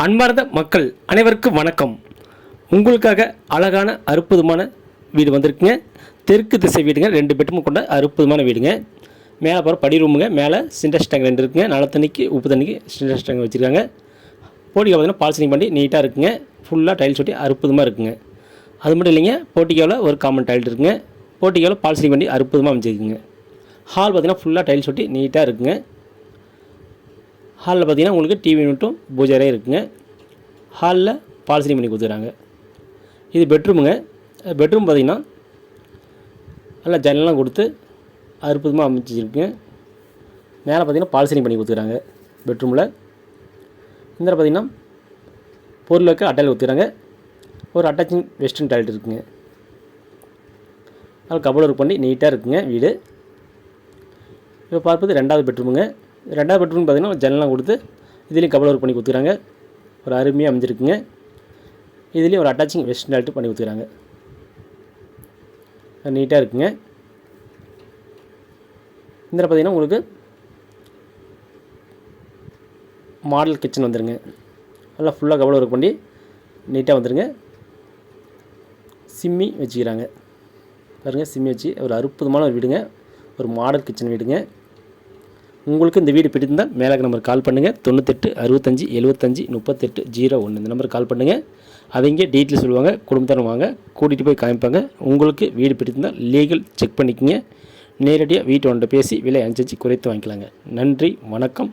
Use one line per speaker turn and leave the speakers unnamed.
அன்பார்ந்த மக்கள் அனைவருக்கும் வணக்கம். உங்களுக்காக அழகான அற்புதமான வீடு வந்திருக்குங்க. தெற்கு திசை வீடுங்க, 2 பெட்ரூம் கொண்ட அற்புதமான வீடுங்க. மேலே போகிற படி ரூமுங்க. மேலே சிண்டெக்ஸ் டேங்க் 2 இருக்குங்க. நல்ல தண்ணிக்கு உப்பு தண்ணிக்கு சிண்டெக்ஸ் டேங்க் வச்சுருக்காங்க. போட்டிக்கோ பார்த்தீங்கன்னா பால்சனிங் பண்ணி நீட்டாக இருக்குங்க. ஃபுல்லாக டைல்ஸ் ஒட்டி அற்புதமாக இருக்குங்க. அது மட்டும் இல்லைங்க, போட்டிக்கோவில் ஒரு காமன் டைல் இருக்குங்க. போட்டிக்கோவில் பால்சனிங் பண்ணி அற்புதமாக அமைச்சிருக்குங்க. ஹால் பார்த்தீங்கன்னா ஃபுல்லாக டைல்ஸ் ஒட்டி நீட்டாக இருக்குங்க. ஹாலில் பார்த்தீங்கன்னா உங்களுக்கு டிவி யூனிட்டும் பூஜை அறையும் இருக்குங்க. ஹாலில் பால்சனிங் பண்ணி கொடுத்துக்கிறாங்க. இது பெட்ரூமுங்க. பெட்ரூம் பார்த்திங்கன்னா நல்லா ஜன்னலாம் கொடுத்து அற்புதமாக அமைச்சிருக்குங்க. மேலே பார்த்திங்கன்னா பால்சனிங் பண்ணி கொடுத்துக்கிறாங்க. பெட்ரூமில் இந்த பார்த்திங்கன்னா பொருள் வைக்க அட்டையில் ஊற்றுறாங்க. ஒரு அட்டாச்சிங் வெஸ்டர்ன் டாய்லெட் இருக்குங்க. அது கபோர்டு ஒர்க் பண்ணி நீட்டாக இருக்குங்க வீடு. இப்போ பார்ப்பது 2வது பெட்ரூமுங்க. 2வது பெட்ரூம் பார்த்திங்கன்னா ஜன்னலாம் கொடுத்து இதுலேயும் கபோர்டு ஒர்க் பண்ணி கொடுத்துக்கிறாங்க. ஒரு அருமையாக அமைஞ்சிருக்குங்க. இதுலேயும் ஒரு அட்டாச்சிங் வெஸ்டர்ன் டாய்லெட் பண்ணி கொடுத்துக்கிறாங்க. நீட்டாக இருக்குங்க. இந்த பார்த்திங்கன்னா உங்களுக்கு மாடல் கிச்சன் வந்துடுங்க. நல்லா ஃபுல்லாக கபோர்டு ஒர்க் பண்ணி நீட்டாக வந்துடுங்க. சிம்மி வச்சுக்கிறாங்க பாருங்கள். சிம்மி வச்சு ஒரு அற்புதமான ஒரு வீடுங்க. ஒரு மாடல் கிச்சன் வீடுங்க. உங்களுக்கு இந்த வீடு பிடித்திருந்தால் மேலே நம்பருக்கு கால் பண்ணுங்கள். 98 65 75 38 01 இந்த நம்பருக்கு கால் பண்ணுங்கள். அவங்க டீட்டெயில் சொல்லுவாங்க. குடும்பத்தாரம் வாங்க, கூட்டிகிட்டு போய் காமிப்பாங்க. உங்களுக்கு வீடு பிடித்திருந்தால் லீகல் செக் பண்ணிக்கோங்க. நேரடியாக வீட்டு ஒன்றை பேசி விலை அனுசரித்து குறைத்து வாங்கிக்கலாங்க. நன்றி, வணக்கம்.